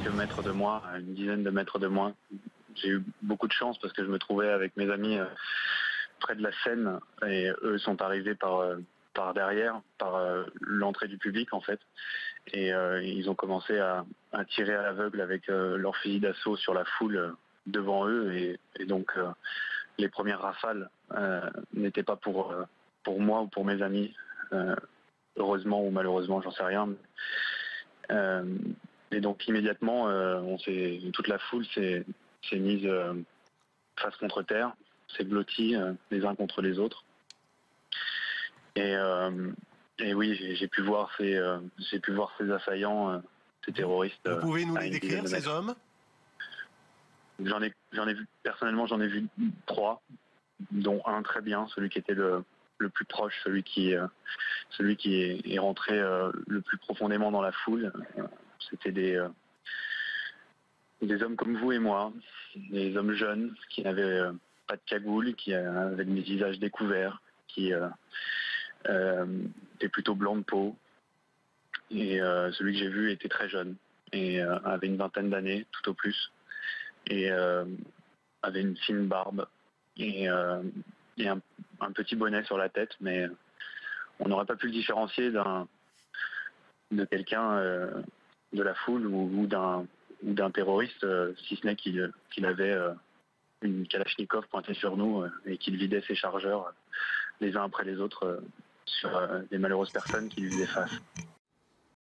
quelques mètres de moi, à une dizaine de mètres de moi. J'ai eu beaucoup de chance parce que je me trouvais avec mes amis près de la scène et eux sont arrivés par derrière, par l'entrée du public en fait. Et ils ont commencé à tirer à l'aveugle avec leur fusil d'assaut sur la foule devant eux. Et donc les premières rafales n'étaient pas pour moi ou pour mes amis. Heureusement ou malheureusement, j'en sais rien. Et donc immédiatement, toute la foule s'est mise face contre terre, s'est blottie les uns contre les autres. Et oui, j'ai pu voir ces assaillants, ces terroristes. Vous pouvez nous les décrire, ces hommes? Personnellement, j'en ai vu 3, dont un très bien, celui qui était le plus proche, celui qui est rentré le plus profondément dans la foule. C'était des hommes comme vous et moi, des hommes jeunes qui n'avaient pas de cagoule, qui avaient des visages découverts, qui étaient plutôt blancs de peau. Et celui que j'ai vu était très jeune et avait une vingtaine d'années, tout au plus, et avait une fine barbe et un petit bonnet sur la tête, mais on n'aurait pas pu le différencier de quelqu'un de la foule ou d'un terroriste, si ce n'est qu'il avait une Kalachnikov pointée sur nous et qu'il vidait ses chargeurs les uns après les autres sur des malheureuses personnes qui lui faisaient face.